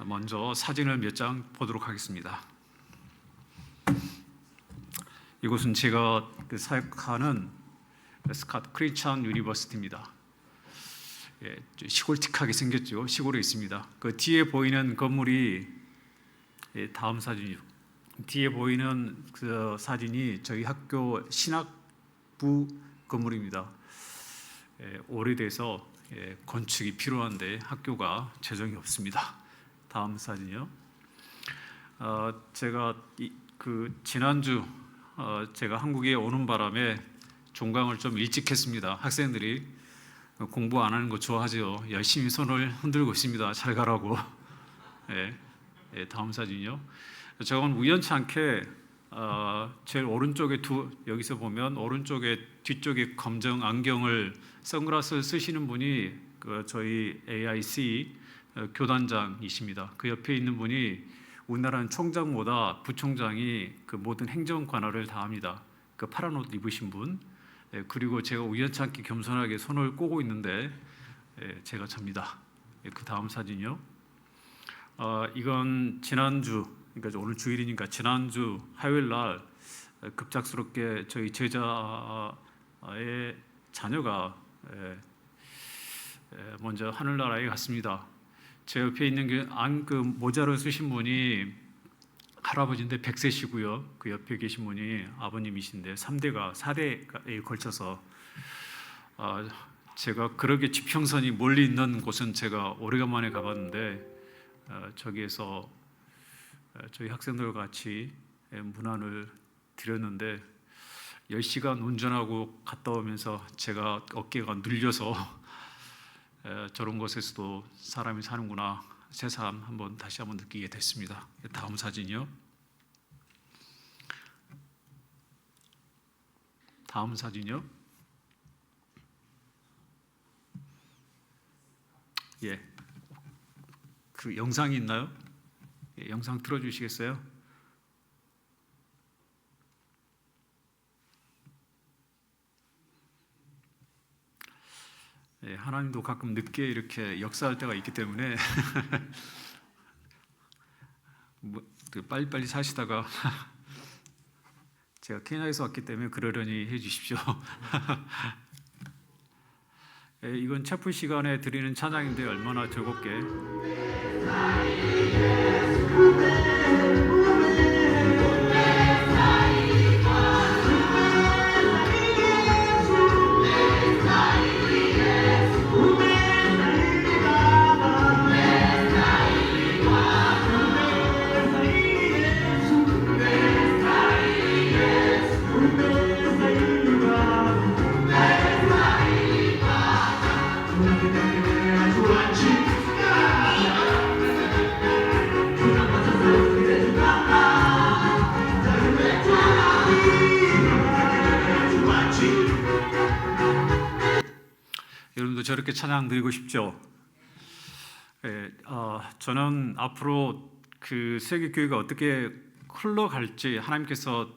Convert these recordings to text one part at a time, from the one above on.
먼저 사진을 몇 장 보도록 하겠습니다. 이곳은 제가 사역하는 스캇 크리스천 유니버시티입니다. 시골틱하게 생겼죠. 시골에 있습니다. 그 뒤에 보이는 건물이 다음 사진이죠. 뒤에 보이는 그 사진이 저희 학교 신학부 건물입니다. 오래돼서 건축이 필요한데 학교가 재정이 없습니다. 다음 사진이요. 제가 지난주 제가 한국에 오는 바람에 종강을 좀 일찍 했습니다. 학생들이 공부 안 하는 거 좋아하죠. 열심히 손을 흔들고 있습니다. 잘 가라고. 다음 사진이요. 저건 우연치 않게 제일 오른쪽에 여기서 보면 오른쪽에 뒤쪽에 검정 안경을 선글라스를 쓰시는 분이 저희 AIC 교단장이십니다. 그 옆에 있는 분이 우리나라는 총장보다 부총장이 그 모든 행정 관할을 다 합니다. 그 파란 옷 입으신 분. 그리고 제가 우연치 않게 겸손하게 손을 꼬고 있는데 제가 접니다. 그 다음 사진이요. 이건 지난주, 그러니까 오늘 주일이니까 지난주 화요일 날 급작스럽게 저희 제자의 자녀가 먼저 하늘나라에 갔습니다. 제 옆에 있는 그 모자를 쓰신 분이 할아버지인데 100세시고요. 그 옆에 계신 분이 아버님이신데 4대에 걸쳐서 제가 그렇게 지평선이 멀리 있는 곳은 제가 오래간만에 가봤는데 저기에서 저희 학생들과 같이 문안을 드렸는데 10시간 운전하고 갔다 오면서 제가 어깨가 눌려서 저런 곳에서도 사람이 사는구나 새삼 다시 한번 느끼게 됐습니다. 다음 사진이요. 다음 사진이요. 그 영상이 있나요? 영상 틀어주시겠어요? 하나님도 가끔 늦게 이렇게 역사할 때가 있기 때문에 빨리빨리 사시다가 제가 케냐에서 왔기 때문에 그러려니 해주십시오. 이건 채플 시간에 드리는 찬양인데 얼마나 즐겁게 여러분도 저렇게 찬양 드리고 싶죠? 저는 앞으로 그 세계교회가 어떻게 흘러갈지 하나님께서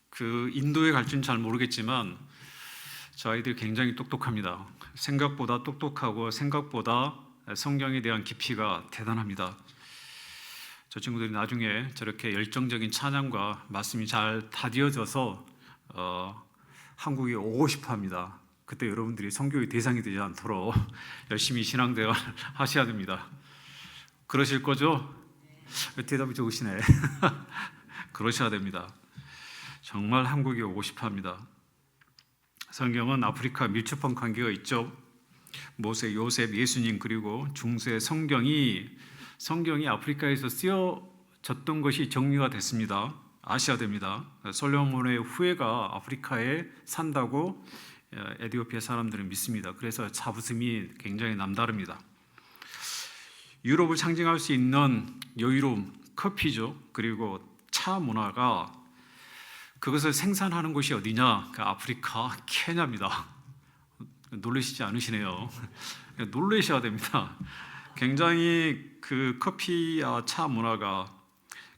그 인도에 갈지는 잘 모르겠지만 저 아이들이 굉장히 똑똑합니다. 생각보다 똑똑하고 생각보다 성경에 대한 깊이가 대단합니다. 저 친구들이 나중에 저렇게 열정적인 찬양과 말씀이 잘 다디어져서 한국에 오고 싶어합니다. 그때 여러분들이 선교의 대상이 되지 않도록 열심히 신앙대화 하셔야 됩니다. 그러실 거죠? 대답이 좋으시네. 그러셔야 됩니다. 정말 한국에 오고 싶어합니다. 성경은 아프리카 밀접한 관계가 있죠. 모세, 요셉, 예수님 그리고 중세 성경이 아프리카에서 쓰여졌던 것이 정리가 됐습니다. 아셔야 됩니다. 솔로몬의 후예가 아프리카에 산다고 에티오피아 사람들은 믿습니다. 그래서 자부심이 굉장히 남다릅니다. 유럽을 상징할 수 있는 여유로움, 커피죠. 그리고 차 문화가 그것을 생산하는 곳이 어디냐? 그 아프리카 케냐입니다. 놀라시지 않으시네요. 놀라셔야 됩니다. 굉장히 그 커피와 차 문화가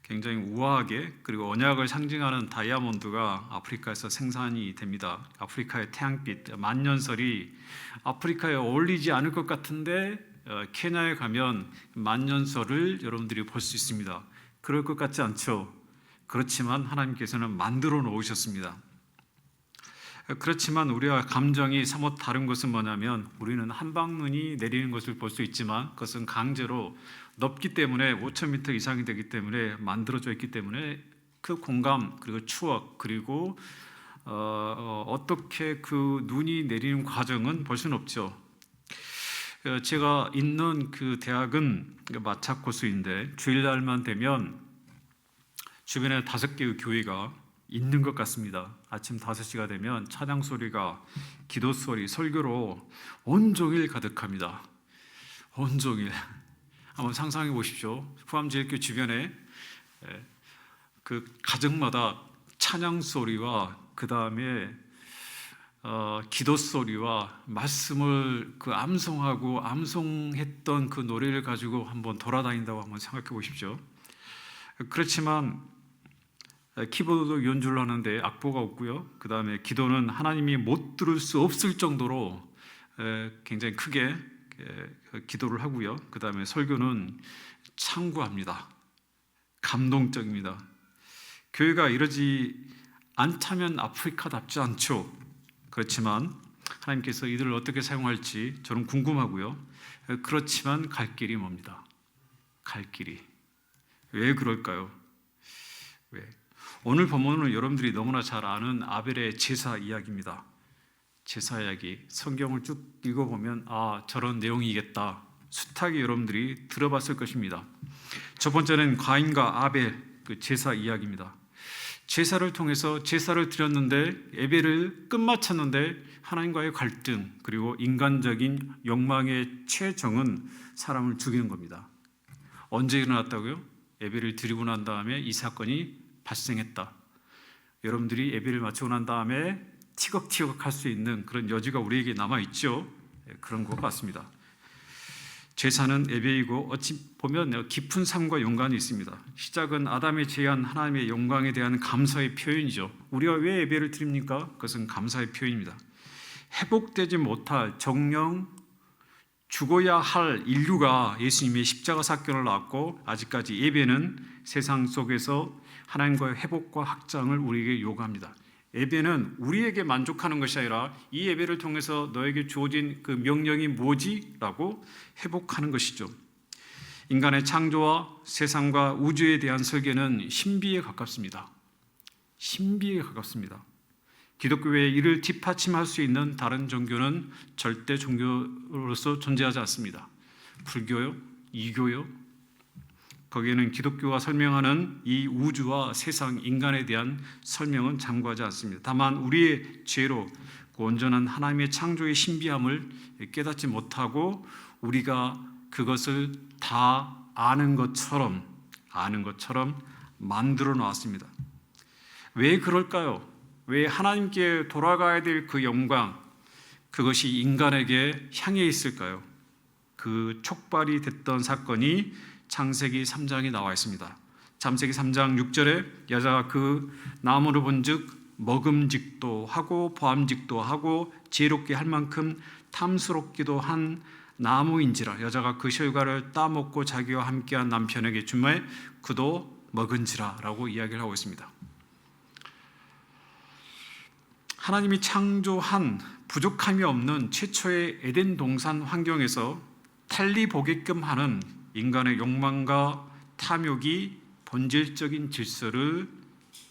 굉장히 우아하게 그리고 언약을 상징하는 다이아몬드가 아프리카에서 생산이 됩니다. 아프리카의 태양빛, 만년설이 아프리카에 어울리지 않을 것 같은데 케냐에 가면 만년설을 여러분들이 볼 수 있습니다. 그럴 것 같지 않죠? 그렇지만 하나님께서는 만들어 놓으셨습니다. 그렇지만 우리와 감정이 사뭇 다른 것은 뭐냐면 우리는 한방눈이 내리는 것을 볼 수 있지만 그것은 강제로 넓기 때문에 5,000m 이상이 되기 때문에 만들어져 있기 때문에 그 공감 그리고 추억 그리고 어떻게 그 눈이 내리는 과정은 볼 수는 없죠. 제가 있는 그 대학은 마차코스인데 주일날만 되면 주변에 5개의 교회가 있는 것 같습니다. 아침 5시가 되면 찬양 소리가 기도 소리, 설교로 온종일 가득합니다. 온종일. 한번 상상해 보십시오. 후암제일교 주변에 그 가정마다 찬양 소리와 그 다음에 기도 소리와 말씀을 그 암송하고 암송했던 그 노래를 가지고 한번 돌아다닌다고 한번 생각해 보십시오. 그렇지만 키보드도 연주를 하는데 악보가 없고요. 그 다음에 기도는 하나님이 못 들을 수 없을 정도로 굉장히 크게 기도를 하고요. 그 다음에 설교는 창구합니다. 감동적입니다. 교회가 이러지 않다면 아프리카답지 않죠. 그렇지만 하나님께서 이들을 어떻게 사용할지 저는 궁금하고요. 그렇지만 갈 길이 멉니다. 갈 길이. 왜 그럴까요? 왜? 오늘 본문은 여러분들이 너무나 잘 아는 아벨의 제사 이야기입니다. 제사 이야기. 성경을 쭉 읽어보면 저런 내용이겠다. 숱하게 여러분들이 들어봤을 것입니다. 첫 번째는 가인과 아벨 그 제사 이야기입니다. 제사를 통해서 제사를 드렸는데 예배를 끝마쳤는데 하나님과의 갈등 그리고 인간적인 욕망의 최정은 사람을 죽이는 겁니다. 언제 일어났다고요? 예배를 드리고 난 다음에 이 사건이 발생했다. 여러분들이 예배를 마치고 난 다음에 티격태격 할 수 있는 그런 여지가 우리에게 남아있죠. 그런 것 같습니다. 제사는 예배이고 어찌 보면 깊은 삶과 연관이 있습니다. 시작은 아담이 제한 하나님의 영광에 대한 감사의 표현이죠. 우리가 왜 예배를 드립니까? 그것은 감사의 표현입니다. 회복되지 못할 정령 죽어야 할 인류가 예수님의 십자가 사건을 낳았고 아직까지 예배는 세상 속에서 하나님과의 회복과 확장을 우리에게 요구합니다. 예배는 우리에게 만족하는 것이 아니라 이 예배를 통해서 너에게 주어진 그 명령이 뭐지? 라고 회복하는 것이죠. 인간의 창조와 세상과 우주에 대한 설계는 신비에 가깝습니다. 신비에 가깝습니다. 기독교의 이를 뒷받침할 수 있는 다른 종교는 절대 종교로서 존재하지 않습니다. 불교요? 이교요? 거기에는 기독교가 설명하는 이 우주와 세상, 인간에 대한 설명은 참고하지 않습니다. 다만 우리의 죄로 온전한 하나님의 창조의 신비함을 깨닫지 못하고 우리가 그것을 다 아는 것처럼 만들어 놓았습니다. 왜 그럴까요? 왜 하나님께 돌아가야 될 그 영광, 그것이 인간에게 향해 있을까요? 그 촉발이 됐던 사건이 창세기 3장에 나와 있습니다. 창세기 3장 6절에 여자가 그 나무를 본즉 먹음직도 하고 보암직도 하고 지혜롭게 할 만큼 탐스럽기도 한 나무인지라 여자가 그 실과를 따먹고 자기와 함께한 남편에게 주매 그도 먹은지라 라고 이야기를 하고 있습니다. 하나님이 창조한 부족함이 없는 최초의 에덴 동산 환경에서 탈리 보게끔 하는 인간의 욕망과 탐욕이 본질적인 질서를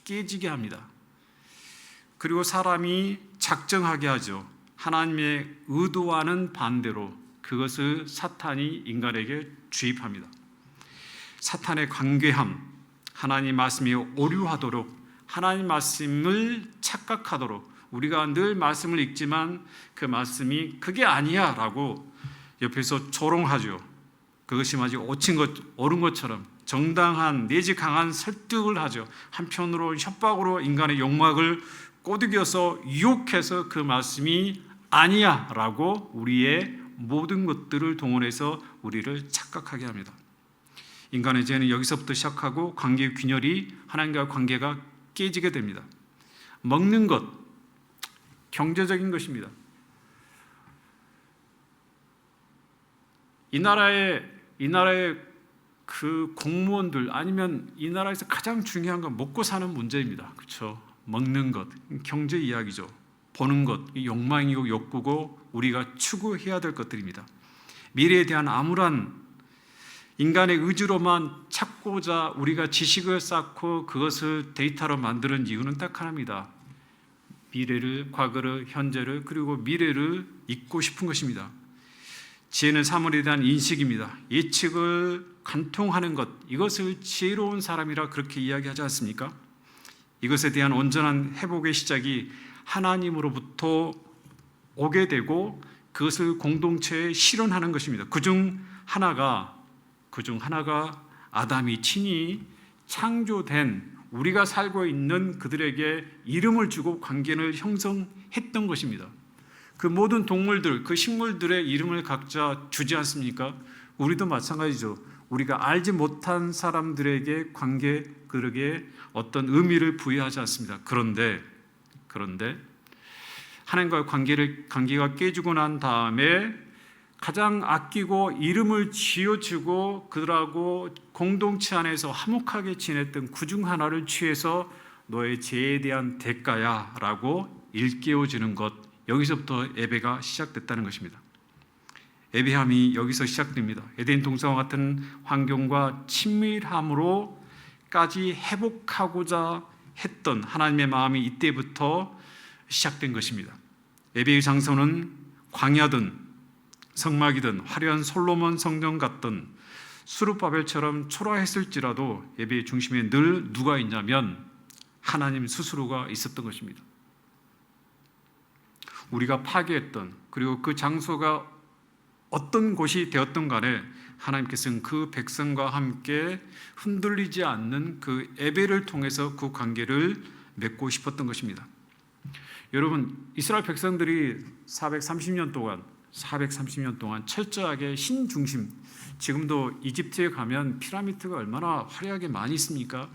깨지게 합니다. 그리고 사람이 작정하게 하죠. 하나님의 의도와는 반대로 그것을 사탄이 인간에게 주입합니다. 사탄의 관계함, 하나님 말씀이 오류하도록 하나님 말씀을 착각하도록 우리가 늘 말씀을 읽지만 그 말씀이 그게 아니야 라고 옆에서 조롱하죠. 그것이 마치 옳은 것처럼 정당한 내지 강한 설득을 하죠. 한편으로 협박으로 인간의 욕망을 꼬드겨서 유혹해서 그 말씀이 아니야 라고 우리의 모든 것들을 동원해서 우리를 착각하게 합니다. 인간의 죄는 여기서부터 시작하고 관계의 균열이 하나님과의 관계가 깨지게 됩니다. 먹는 것, 경제적인 것입니다. 이 나라의 그 공무원들 아니면 이 나라에서 가장 중요한 건 먹고 사는 문제입니다. 그렇죠? 먹는 것, 경제 이야기죠. 보는 것, 욕망이고 욕구고 우리가 추구해야 될 것들입니다. 미래에 대한 암울한 인간의 의지로만 찾고자 우리가 지식을 쌓고 그것을 데이터로 만드는 이유는 딱 하나입니다. 미래를, 과거를, 현재를, 그리고 미래를 잊고 싶은 것입니다. 지혜는 사물에 대한 인식입니다. 예측을 관통하는 것, 이것을 지혜로운 사람이라 그렇게 이야기하지 않습니까? 이것에 대한 온전한 회복의 시작이 하나님으로부터 오게 되고 그것을 공동체에 실현하는 것입니다. 그중 하나가 아담이 친히 창조된 우리가 살고 있는 그들에게 이름을 주고 관계를 형성했던 것입니다. 그 모든 동물들, 그 식물들의 이름을 각자 주지 않습니까? 우리도 마찬가지죠. 우리가 알지 못한 사람들에게 그들에게 어떤 의미를 부여하지 않습니다. 그런데 하나님과의 관계가 깨지고 난 다음에 가장 아끼고 이름을 지어주고 그들하고 공동체 안에서 화목하게 지냈던 그중 하나를 취해서 너의 죄에 대한 대가야 라고 일깨워주는 것, 여기서부터 예배가 시작됐다는 것입니다. 예배함이 여기서 시작됩니다. 에덴 동산과 같은 환경과 친밀함으로까지 회복하고자 했던 하나님의 마음이 이때부터 시작된 것입니다. 예배의 장소는 광야든 성막이든 화려한 솔로몬 성전 같든 수르바벨처럼 초라했을지라도 예배의 중심에 늘 누가 있냐면 하나님 스스로가 있었던 것입니다. 우리가 파괴했던, 그리고 그 장소가 어떤 곳이 되었던 간에 하나님께서는 그 백성과 함께 흔들리지 않는 그 예배를 통해서 그 관계를 맺고 싶었던 것입니다. 여러분, 이스라엘 백성들이 430년 동안 철저하게 신중심, 지금도 이집트에 가면 피라미드가 얼마나 화려하게 많이 있습니까?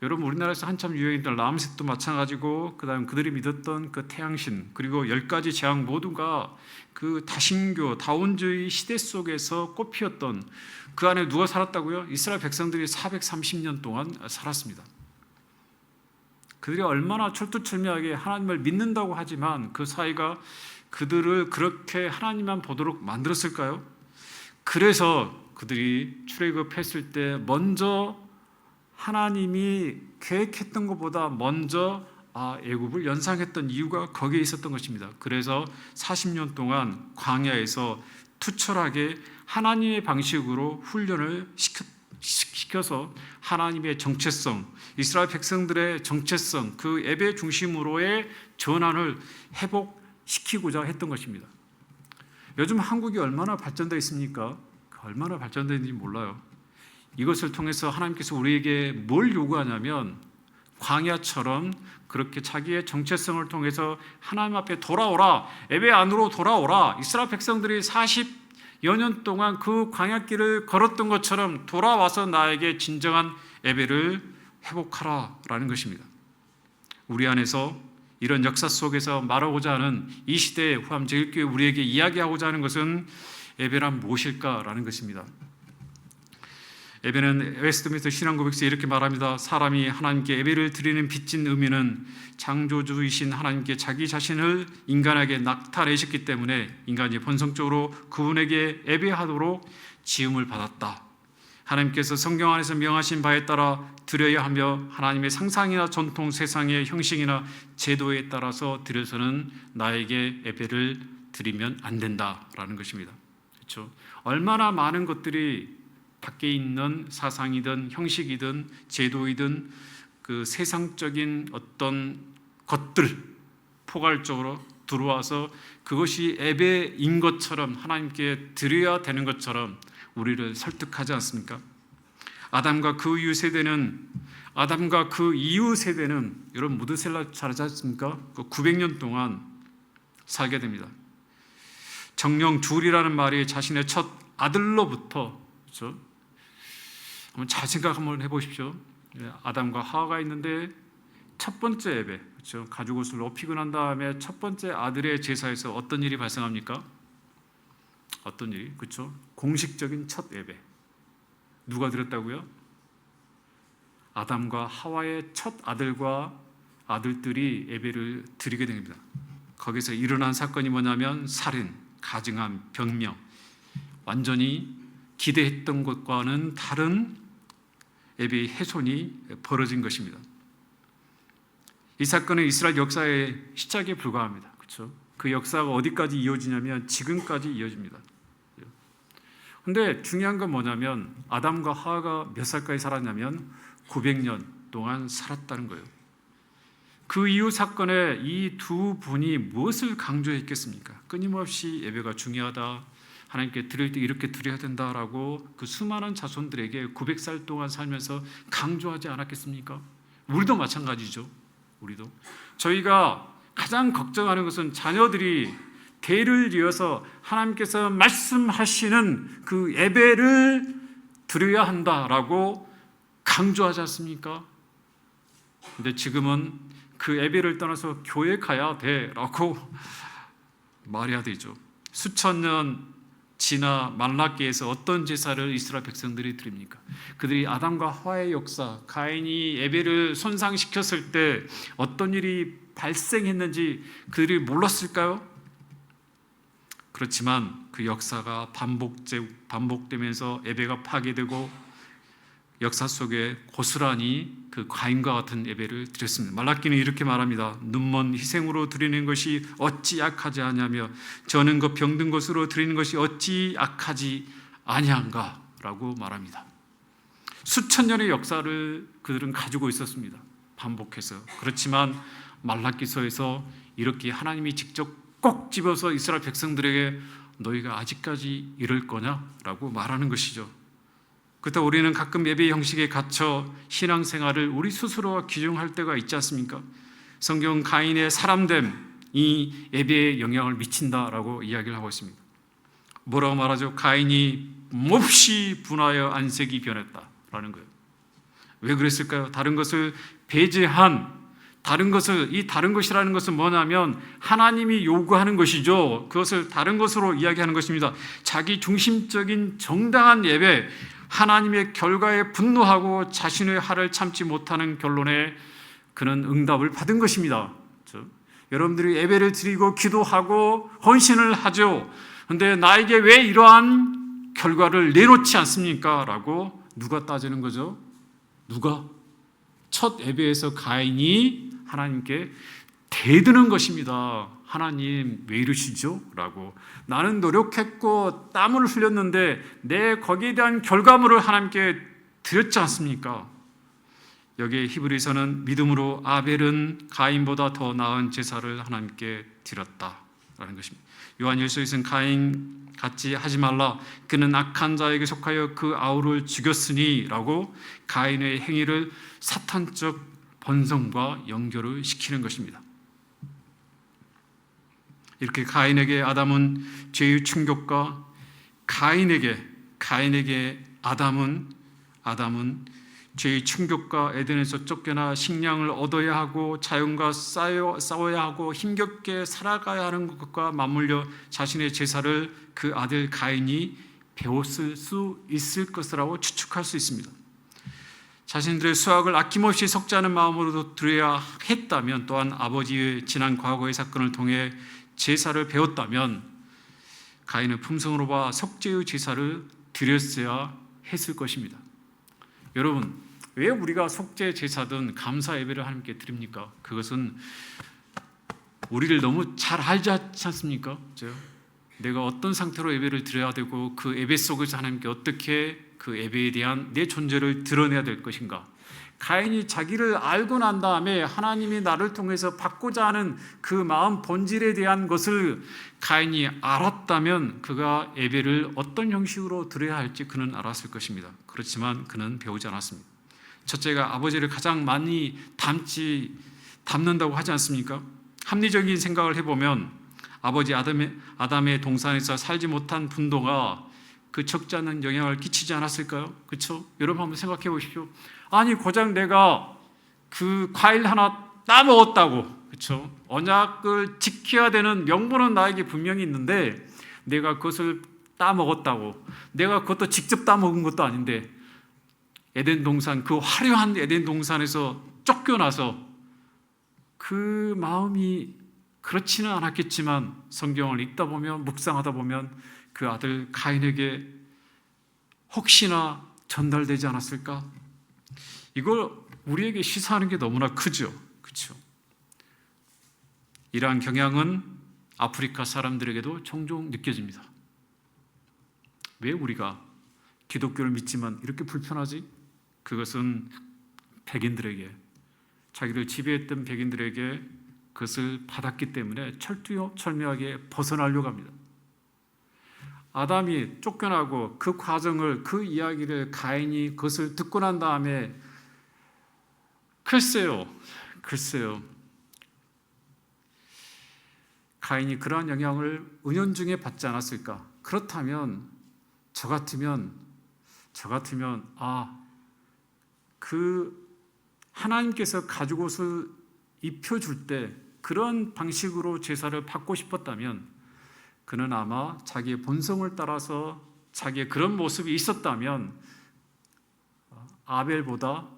여러분, 우리나라에서 한참 유행했던 람셋도 마찬가지고, 그 다음 그들이 믿었던 그 태양신, 그리고 10가지 재앙 모두가 그 다신교, 다원주의 시대 속에서 꽃피었던, 그 안에 누가 살았다고요? 이스라엘 백성들이 430년 동안 살았습니다. 그들이 얼마나 철두철미하게 하나님을 믿는다고 하지만 그 사이가 그들을 그렇게 하나님만 보도록 만들었을까요? 그래서 그들이 출애굽했을 때 먼저 하나님이 계획했던 것보다 먼저 애굽을 연상했던 이유가 거기에 있었던 것입니다. 그래서 40년 동안 광야에서 투철하게 하나님의 방식으로 훈련을 시켜서 하나님의 정체성, 이스라엘 백성들의 정체성, 그 예배 중심으로의 전환을 회복시키고자 했던 것입니다. 요즘 한국이 얼마나 발전되어 있습니까? 얼마나 발전되는지 몰라요. 이것을 통해서 하나님께서 우리에게 뭘 요구하냐면 광야처럼 그렇게 자기의 정체성을 통해서 하나님 앞에 돌아오라, 예배 안으로 돌아오라. 이스라엘 백성들이 40여 년 동안 그 광야길을 걸었던 것처럼 돌아와서 나에게 진정한 예배를 회복하라라는 것입니다. 우리 안에서 이런 역사 속에서 말하고자 하는 이 시대의 후함 제일교회 우리에게 이야기하고자 하는 것은 예배란 무엇일까라는 것입니다. 예배는 웨스트민스터 신앙고백서에 이렇게 말합니다. 사람이 하나님께 예배를 드리는 빚진 의미는 창조주이신 하나님께 자기 자신을 인간에게 나타내셨기 때문에 인간이 본성적으로 그분에게 예배하도록 지음을 받았다. 하나님께서 성경 안에서 명하신 바에 따라 드려야 하며 하나님의 상상이나 전통, 세상의 형식이나 제도에 따라서 드려서는 나에게 예배를 드리면 안 된다라는 것입니다. 그렇죠? 얼마나 많은 것들이 밖에 있는 사상이든 형식이든 제도이든 그 세상적인 어떤 것들 포괄적으로 들어와서 그것이 예배인 것처럼 하나님께 드려야 되는 것처럼 우리를 설득하지 않습니까? 아담과 그 이후 세대는 여러분 무드셀라 잘 알지 않습니까? 900년 동안 살게 됩니다. 정령 줄이라는 말이 자신의 첫 아들로부터, 그렇죠? 한번 잘 생각 한번 해보십시오. 아담과 하와가 있는데 첫 번째 예배, 그렇죠? 가죽옷을 입히고 난 다음에 첫 번째 아들의 제사에서 어떤 일이 발생합니까? 어떤 일이? 그렇죠? 공식적인 첫 예배. 누가 드렸다고요? 아담과 하와의 첫 아들과 아들들이 예배를 드리게 됩니다. 거기서 일어난 사건이 뭐냐면 살인, 가증함, 병명, 완전히 기대했던 것과는 다른 예배의 훼손이 벌어진 것입니다. 이 사건은 이스라엘 역사의 시작에 불과합니다. 그렇죠? 그 역사가 어디까지 이어지냐면 지금까지 이어집니다. 그런데 중요한 건 뭐냐면 아담과 하와가 몇 살까지 살았냐면 900년 동안 살았다는 거예요. 그 이후 사건에 이 두 분이 무엇을 강조했겠습니까? 끊임없이 예배가 중요하다, 하나님께 드릴 때 이렇게 드려야 된다라고 그 수많은 자손들에게 900살 동안 살면서 강조하지 않았겠습니까? 우리도 마찬가지죠. 우리도 저희가 가장 걱정하는 것은 자녀들이 대를 이어서 하나님께서 말씀하시는 그 예배를 드려야 한다라고 강조하지 않습니까? 근데 지금은 그 예배를 떠나서 교회 가야 돼라고 말해야 되죠. 수천 년 지나 말라기에서 어떤 제사를 이스라엘 백성들이 드립니까? 그들이 아담과 하와의 역사, 가인이 예배를 손상시켰을 때 어떤 일이 발생했는지 그들이 몰랐을까요? 그렇지만 그 역사가 반복되면서 예배가 파괴되고 역사 속에 고스란히 그 가인과 같은 예배를 드렸습니다. 말라기는 이렇게 말합니다. 눈먼 희생으로 드리는 것이 어찌 악하지 아니하며 저는 그 병든 것으로 드리는 것이 어찌 악하지 아니한가 라고 말합니다. 수천 년의 역사를 그들은 가지고 있었습니다. 반복해서. 그렇지만 말라기서에서 이렇게 하나님이 직접 꼭 집어서 이스라엘 백성들에게 너희가 아직까지 이럴 거냐라고 말하는 것이죠. 그렇다고 우리는 가끔 예배 형식에 갇혀 신앙생활을 우리 스스로가 규정할 때가 있지 않습니까? 성경은 가인의 사람됨이 예배에 영향을 미친다라고 이야기를 하고 있습니다. 뭐라고 말하죠? 가인이 몹시 분하여 안색이 변했다라는 거예요. 왜 그랬을까요? 다른 것을 배제한 이 다른 것이라는 것은 뭐냐면 하나님이 요구하는 것이죠. 그것을 다른 것으로 이야기하는 것입니다. 자기 중심적인 정당한 예배, 하나님의 결과에 분노하고 자신의 화를 참지 못하는 결론에 그는 응답을 받은 것입니다. 여러분들이 예배를 드리고 기도하고 헌신을 하죠. 그런데 나에게 왜 이러한 결과를 내놓지 않습니까? 라고 누가 따지는 거죠? 누가? 첫 예배에서 가인이 하나님께 대드는 것입니다. 하나님 왜 이러시죠? 라고. 나는 노력했고 땀을 흘렸는데 내 거기에 대한 결과물을 하나님께 드렸지 않습니까? 여기에 히브리서는 믿음으로 아벨은 가인보다 더 나은 제사를 하나님께 드렸다라는 것입니다. 요한일서에서는 가인 같이 하지 말라, 그는 악한 자에게 속하여 그 아우를 죽였으니 라고 가인의 행위를 사탄적 본성과 연결을 시키는 것입니다. 이렇게 가인에게 아담은 죄의 충격과 가인에게 아담은 죄의 충격과 에덴에서 쫓겨나 식량을 얻어야 하고 자연과 싸워야 하고 힘겹게 살아가야 하는 것과 맞물려 자신의 제사를 그 아들 가인이 배웠을 수 있을 것이라고 추측할 수 있습니다. 자신들의 수확을 아낌없이 속죄하는 마음으로도 드려야 했다면, 또한 아버지의 지난 과거의 사건을 통해 제사를 배웠다면 가인은 품성으로 봐 속죄의 제사를 드렸어야 했을 것입니다. 여러분, 왜 우리가 속죄 제사든 감사 예배를 하나님께 드립니까? 그것은 우리를 너무 잘 알지 않습니까? 내가 어떤 상태로 예배를 드려야 되고 그 예배 속에서 하나님께 어떻게 그 예배에 대한 내 존재를 드러내야 될 것인가. 가인이 자기를 알고 난 다음에 하나님이 나를 통해서 받고자 하는 그 마음 본질에 대한 것을 가인이 알았다면 그가 예배를 어떤 형식으로 드려야 할지 그는 알았을 것입니다. 그렇지만 그는 배우지 않았습니다. 첫째가 아버지를 가장 많이 닮는다고 하지 않습니까? 합리적인 생각을 해보면 아버지 아담의 동산에서 살지 못한 분노가 그 적지 않은 영향을 끼치지 않았을까요? 그렇죠? 여러분 한번 생각해 보십시오. 아니 고작 내가 그 과일 하나 따먹었다고, 그렇죠? 언약을 지켜야 되는 명분은 나에게 분명히 있는데 내가 그것을 따먹었다고. 내가 그것도 직접 따먹은 것도 아닌데 에덴 동산, 그 화려한 에덴 동산에서 쫓겨나서 그 마음이 그렇지는 않았겠지만 성경을 읽다 보면, 묵상하다 보면 그 아들 가인에게 혹시나 전달되지 않았을까? 이걸 우리에게 시사하는 게 너무나 크죠. 그렇죠? 이러한 경향은 아프리카 사람들에게도 종종 느껴집니다. 왜 우리가 기독교를 믿지만 이렇게 불편하지? 그것은 백인들에게, 자기를 지배했던 백인들에게 그것을 받았기 때문에 철두철미하게 벗어나려고 합니다. 아담이 쫓겨나고 그 과정을, 그 이야기를 가인이 그것을 듣고 난 다음에 글쎄요. 가인이 그러한 영향을 은연중에 받지 않았을까? 그렇다면 저 같으면 그 하나님께서 가죽 옷을 입혀줄 때 그런 방식으로 제사를 받고 싶었다면 그는 아마 자기의 본성을 따라서 자기의 그런 모습이 있었다면 아벨보다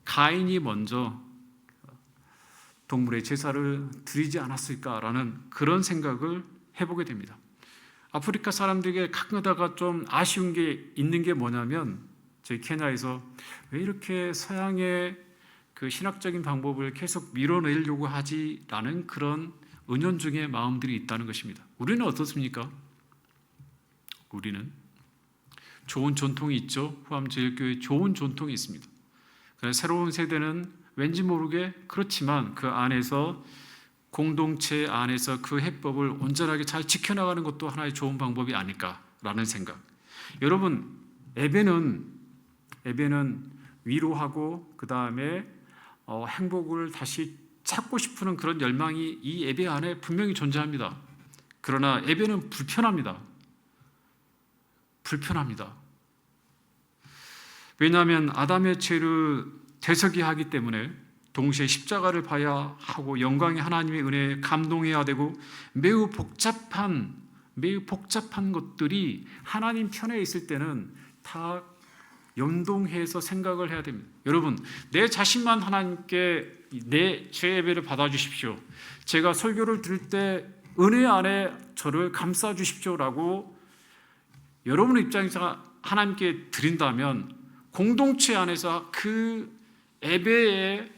가인이 먼저 동물의 제사를 드리지 않았을까라는 그런 생각을 해보게 됩니다. 아프리카 사람들에게 가끔가다가 좀 아쉬운 게 있는 게 뭐냐면 저희 케냐에서 왜 이렇게 서양의 그 신학적인 방법을 계속 밀어내려고 하지라는 그런 은연중의 마음들이 있다는 것입니다. 우리는 어떻습니까? 우리는 좋은 전통이 있죠. 후암제일교회 좋은 전통이 있습니다. 그래서 새로운 세대는 왠지 모르게 그렇지만 그 안에서 공동체 안에서 그 해법을 온전하게 잘 지켜나가는 것도 하나의 좋은 방법이 아닐까라는 생각. 여러분, 예배는 위로하고 그 다음에 행복을 다시 찾고 싶은 그런 열망이 이 예배 안에 분명히 존재합니다. 그러나 예배는 불편합니다. 왜냐하면 아담의 죄를 되새기하기 때문에 동시에 십자가를 봐야 하고 영광의 하나님의 은혜에 감동해야 되고 매우 복잡한 것들이 하나님 편에 있을 때는 다 연동해서 생각을 해야 됩니다. 여러분, 내 자신만 하나님께 내 죄 예배를 받아주십시오. 제가 설교를 들을 때 은혜 안에 저를 감싸주십시오라고 여러분의 입장에서 하나님께 드린다면 공동체 안에서 그 예배의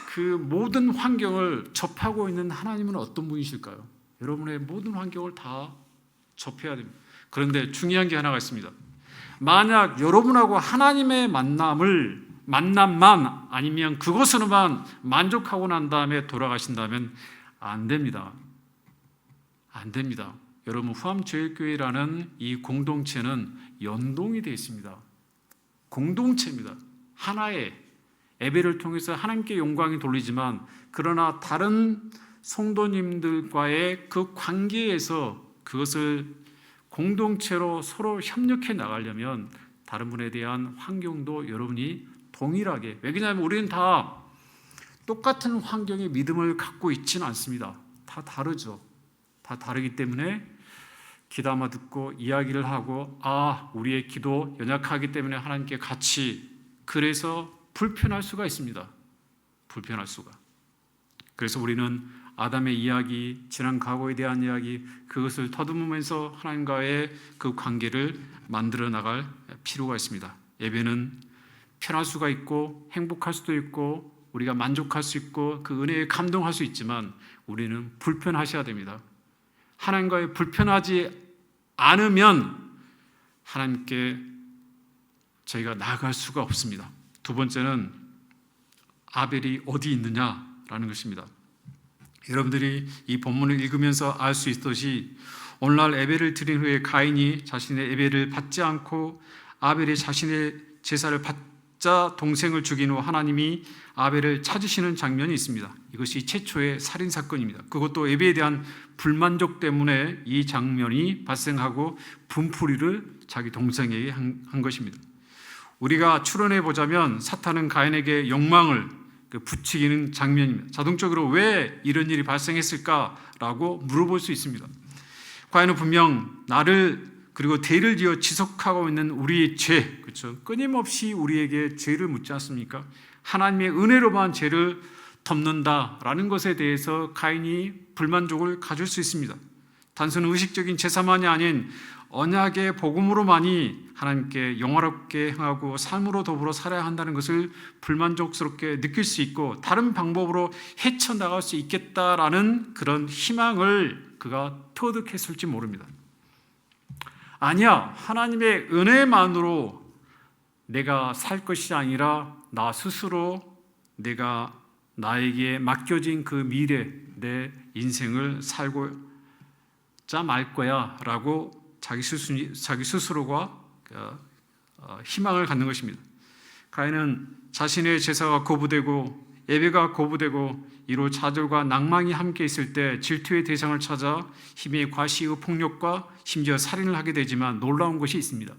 그 모든 환경을 접하고 있는 하나님은 어떤 분이실까요? 여러분의 모든 환경을 다 접해야 됩니다. 그런데 중요한 게 하나가 있습니다. 만약 여러분하고 하나님의 만남만 아니면 그것으로만 만족하고 난 다음에 돌아가신다면 안 됩니다. 여러분, 후암제일교회라는 이 공동체는 연동이 되어 있습니다. 공동체입니다. 하나의 예배를 통해서 하나님께 영광이 돌리지만 그러나 다른 성도님들과의 그 관계에서 그것을 공동체로 서로 협력해 나가려면 다른 분에 대한 환경도 여러분이 동일하게, 왜냐하면 우리는 다 똑같은 환경의 믿음을 갖고 있지는 않습니다. 다 다르죠. 다 다르기 때문에 귀담아 듣고 이야기를 하고 우리의 기도 연약하기 때문에 하나님께 같이, 그래서 불편할 수가 있습니다. 그래서 우리는 아담의 이야기, 지난 과거에 대한 이야기, 그것을 더듬으면서 하나님과의 그 관계를 만들어 나갈 필요가 있습니다. 예배는 편할 수가 있고 행복할 수도 있고 우리가 만족할 수 있고 그 은혜에 감동할 수 있지만 우리는 불편하셔야 됩니다. 하나님과의 불편하지 않으면 하나님께 저희가 나아갈 수가 없습니다. 두 번째는 아벨이 어디 있느냐라는 것입니다. 여러분들이 이 본문을 읽으면서 알 수 있듯이 오늘날 예배를 드린 후에 가인이 자신의 예배를 받지 않고 아벨이 자신의 제사를 받자 동생을 죽인 후 하나님이 아벨을 찾으시는 장면이 있습니다. 이것이 최초의 살인사건입니다. 그것도 예배에 대한 불만족 때문에 이 장면이 발생하고 분풀이를 자기 동생에게 한 것입니다. 우리가 추론해 보자면 사탄은 가인에게 욕망을 부추기는 장면입니다. 자동적으로 왜 이런 일이 발생했을까라고 물어볼 수 있습니다. 가인은 분명 나를 그리고 대를 지어 지속하고 있는 우리의 죄, 그렇죠? 끊임없이 우리에게 죄를 묻지 않습니까? 하나님의 은혜로만 죄를 덮는다라는 것에 대해서 가인이 불만족을 가질 수 있습니다. 단순 의식적인 제사만이 아닌 언약의 복음으로만이 하나님께 영화롭게 행하고 삶으로 더불어 살아야 한다는 것을 불만족스럽게 느낄 수 있고 다른 방법으로 헤쳐나갈 수 있겠다라는 그런 희망을 그가 터득했을지 모릅니다. 아니야, 하나님의 은혜만으로 내가 살 것이 아니라 나 스스로 내가 나에게 맡겨진 그 미래, 내 인생을 살고자 말 거야 라고 자기 스스로가 희망을 갖는 것입니다. 가인은 자신의 제사가 거부되고 예배가 거부되고 이로 좌절과 낭망이 함께 있을 때 질투의 대상을 찾아 힘의 과시의 폭력과 심지어 살인을 하게 되지만 놀라운 것이 있습니다.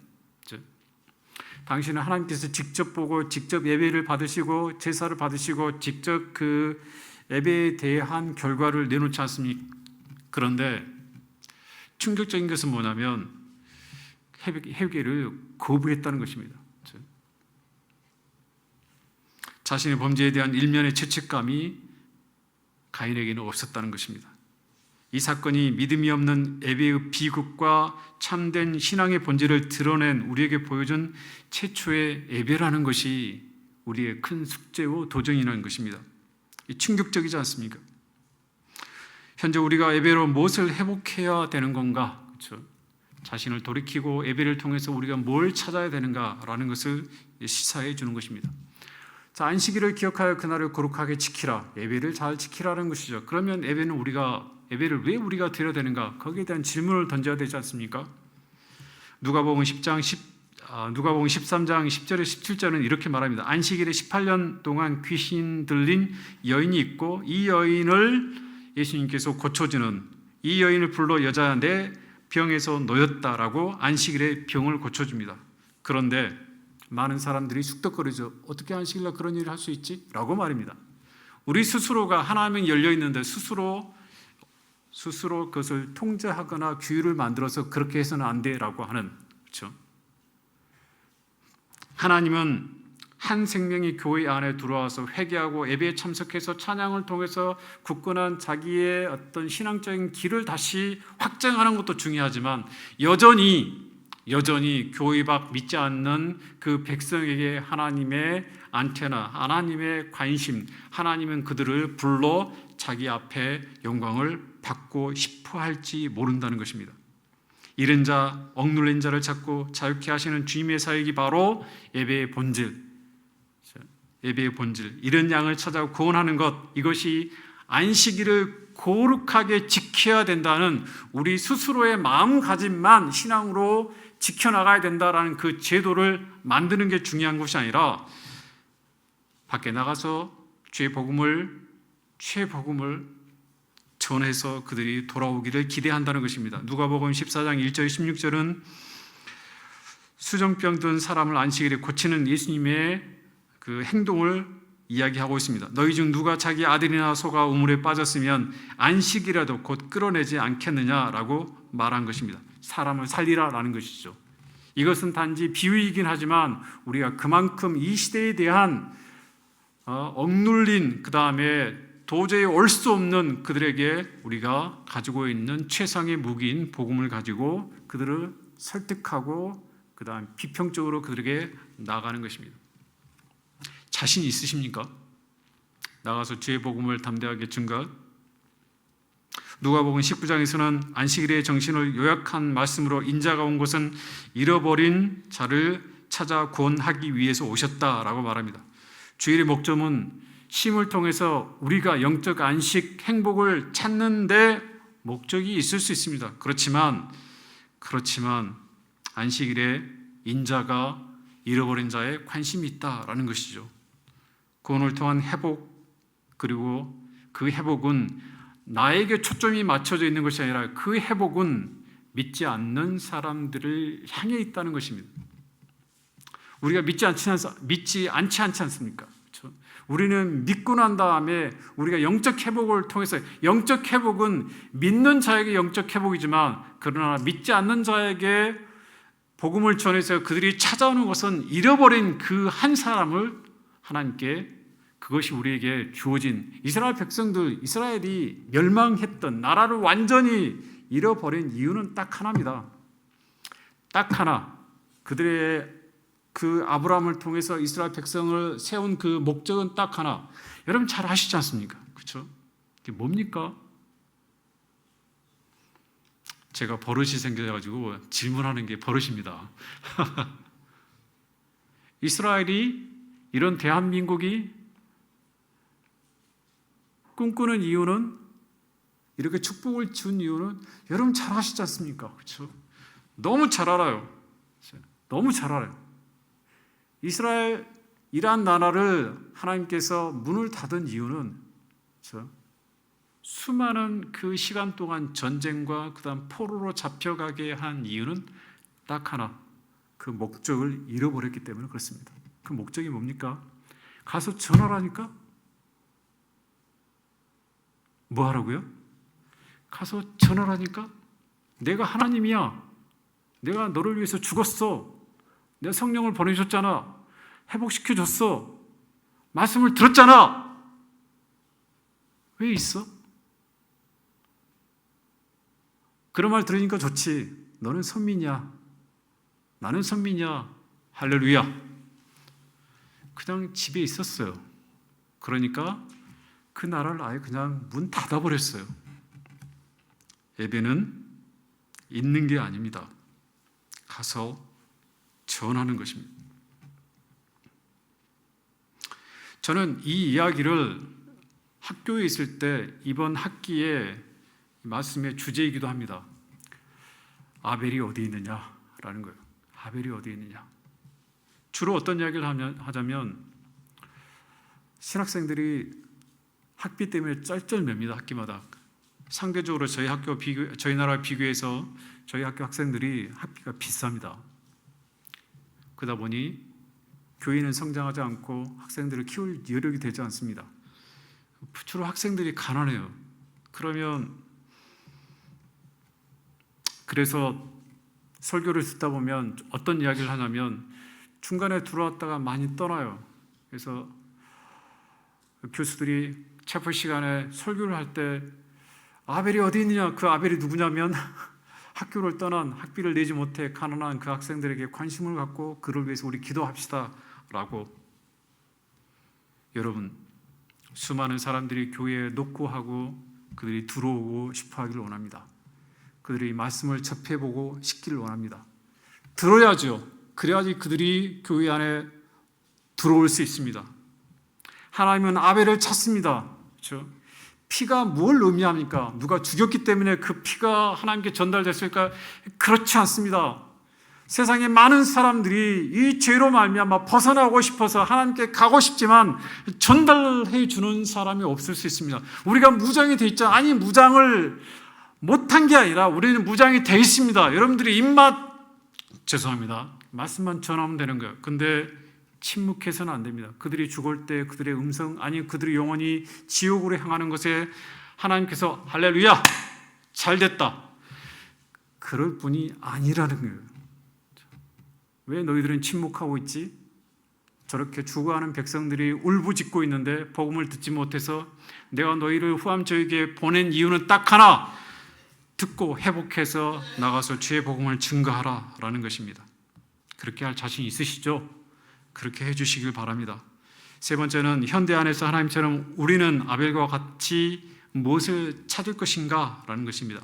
당신은 하나님께서 직접 보고 직접 예배를 받으시고 제사를 받으시고 직접 그 예배에 대한 결과를 내놓지 않습니까? 그런데 충격적인 것은 뭐냐면 회개를 거부했다는 것입니다. 자신의 범죄에 대한 일면의 죄책감이 가인에게는 없었다는 것입니다. 이 사건이 믿음이 없는 예배의 비극과 참된 신앙의 본질을 드러낸 우리에게 보여준 최초의 예배라는 것이 우리의 큰 숙제와 도전이라는 것입니다. 충격적이지 않습니까? 현재 우리가 예배로 무엇을 회복해야 되는 건가? 그렇죠? 자신을 돌이키고 예배를 통해서 우리가 뭘 찾아야 되는가라는 것을 시사해 주는 것입니다. 자, 안식일을 기억하여 그날을 거룩하게 지키라. 예배를 잘 지키라는 것이죠. 그러면 예배를 왜 우리가 드려야 되는가? 거기에 대한 질문을 던져야 되지 않습니까? 누가복음 13장 10절에 17절은 이렇게 말합니다. 안식일에 18년 동안 귀신 들린 여인이 있고 이 여인을 예수님께서 고쳐주는 이 여인을 불러 여자야 내 병에서 놓였다라고 안식일에 병을 고쳐줍니다. 그런데 많은 사람들이 쑥덕거리죠. 어떻게 안식일날 그런 일을 할 수 있지? 라고 말입니다. 우리 스스로가 하나님은 열려 있는데 스스로 그것을 통제하거나 규율을 만들어서 그렇게 해서는 안 돼라고 하는, 그렇죠? 하나님은 한 생명이 교회 안에 들어와서 회개하고 예배에 참석해서 찬양을 통해서 굳건한 자기의 어떤 신앙적인 길을 다시 확장하는 것도 중요하지만 여전히 교회 밖 믿지 않는 그 백성에게 하나님의 안테나, 하나님의 관심, 하나님은 그들을 불러 자기 앞에 영광을 받고 싶어 할지 모른다는 것입니다. 잃은 자, 억눌린 자를 찾고 자유케 하시는 주님의 사역이 바로 예배의 본질, 잃은 양을 찾아 구원하는 것, 이것이 안식일을 거룩하게 지켜야 된다는 우리 스스로의 마음가짐만 신앙으로 지켜나가야 된다라는 그 제도를 만드는 게 중요한 것이 아니라 밖에 나가서 최복음을 전해서 그들이 돌아오기를 기대한다는 것입니다. 누가복음 14장 1절 16절은 수정병 든 사람을 안식일에 고치는 예수님의 그 행동을 이야기하고 있습니다. 너희 중 누가 자기 아들이나 소가 우물에 빠졌으면 안식이라도 곧 끌어내지 않겠느냐라고 말한 것입니다. 사람을 살리라라는 것이죠. 이것은 단지 비유이긴 하지만 우리가 그만큼 이 시대에 대한 억눌린, 그 다음에 도저히 올 수 없는 그들에게 우리가 가지고 있는 최상의 무기인 복음을 가지고 그들을 설득하고 그 다음 비평적으로 그들에게 나아가는 것입니다. 자신 있으십니까? 나가서 주의 복음을 담대하게 증거. 누가복음 19장에서는 안식일의 정신을 요약한 말씀으로 인자가 온 것은 잃어버린 자를 찾아 구원하기 위해서 오셨다라고 말합니다. 주일의 목적은 쉼을 통해서 우리가 영적 안식 행복을 찾는 데 목적이 있을 수 있습니다. 그렇지만 안식일에 인자가 잃어버린 자에 관심이 있다라는 것이죠. 구원을 통한 회복, 그리고 그 회복은 나에게 초점이 맞춰져 있는 것이 아니라 그 회복은 믿지 않는 사람들을 향해 있다는 것입니다. 우리가 믿지 않지 않습니까? 그렇죠? 우리는 믿고 난 다음에 우리가 영적 회복을 통해서, 영적 회복은 믿는 자에게 영적 회복이지만 그러나 믿지 않는 자에게 복음을 전해서 그들이 찾아오는 것은 잃어버린 그 한 사람을 하나님께, 그것이 우리에게 주어진, 이스라엘 백성들, 이스라엘이 멸망했던 나라를 완전히 잃어버린 이유는 딱 하나입니다. 딱 하나. 그들의 그 아브라함을 통해서 이스라엘 백성을 세운 그 목적은 딱 하나. 여러분 잘 아시지 않습니까? 그렇죠? 그게 뭡니까? 제가 버릇이 생겨가지고 질문하는 게 버릇입니다. 이스라엘이, 이런 대한민국이 꿈꾸는 이유는, 이렇게 축복을 준 이유는 여러분 잘 아시지 않습니까? 그렇죠? 너무 잘 알아요. 너무 잘 알아요. 이스라엘이란 나라를 하나님께서 문을 닫은 이유는, 그렇죠? 수많은 그 시간 동안 전쟁과 그다음 포로로 잡혀가게 한 이유는 딱 하나. 그 목적을 잃어버렸기 때문에 그렇습니다. 그 목적이 뭡니까? 가서 전하라니까? 뭐 하라고요? 가서 전하라니까? 내가 하나님이야. 내가 너를 위해서 죽었어. 내가 성령을 보내줬잖아. 회복시켜줬어. 말씀을 들었잖아. 왜 있어? 그런 말 들으니까 좋지. 너는 선민이야. 나는 선민이야. 할렐루야. 그냥 집에 있었어요. 그러니까 그 나라를 아예 그냥 문 닫아버렸어요. 예배는 있는 게 아닙니다. 가서 전하는 것입니다. 저는 이 이야기를 학교에 있을 때 이번 학기에 말씀의 주제이기도 합니다. 아벨이 어디 있느냐라는 거예요. 아벨이 어디 있느냐. 주로 어떤 이야기를 하자면 신학생들이 학비 때문에 쩔쩔맵니다. 학기마다. 상대적으로 저희 나라 비교해서 저희 학교 학생들이 학비가 비쌉니다. 그러다 보니 교회는 성장하지 않고 학생들을 키울 여력이 되지 않습니다. 주로 학생들이 가난해요. 그래서 설교를 듣다 보면 어떤 이야기를 하냐면 중간에 들어왔다가 많이 떠나요. 그래서 교수들이 체프 시간에 설교를 할 때 아벨이 어디 있느냐, 그 아벨이 누구냐면 학교를 떠난, 학비를 내지 못해 가난한 그 학생들에게 관심을 갖고 그를 위해서 우리 기도합시다 라고. 여러분, 수많은 사람들이 교회에 녹고하고 그들이 들어오고 싶어 하기를 원합니다. 그들이 말씀을 접해보고 싶기를 원합니다. 들어야죠. 그래야지 그들이 교회 안에 들어올 수 있습니다. 하나님은 아벨을 찾습니다. 그렇죠? 피가 뭘 의미합니까? 누가 죽였기 때문에 그 피가 하나님께 전달됐을까? 그렇지 않습니다. 세상에 많은 사람들이 이 죄로 말미암아 벗어나고 싶어서 하나님께 가고 싶지만 전달해 주는 사람이 없을 수 있습니다. 우리가 무장이 돼 있잖아요. 아니, 무장을 못한 게 아니라 우리는 무장이 돼 있습니다. 여러분들이 죄송합니다. 말씀만 전하면 되는 거예요. 근데 침묵해서는 안 됩니다. 그들이 죽을 때 그들의 음성, 아니 그들이 영원히 지옥으로 향하는 것에 하나님께서 할렐루야, 잘됐다, 그럴 뿐이 아니라는 거예요. 왜 너희들은 침묵하고 있지? 저렇게 죽어가는 백성들이 울부짖고 있는데 복음을 듣지 못해서 내가 너희를 후암저에게 보낸 이유는 딱 하나, 듣고 회복해서 나가서 주의 복음을 증거하라라는 것입니다. 그렇게 할 자신 있으시죠? 그렇게 해주시길 바랍니다. 세 번째는 현대 안에서 하나님처럼 우리는 아벨과 같이 무엇을 찾을 것인가 라는 것입니다.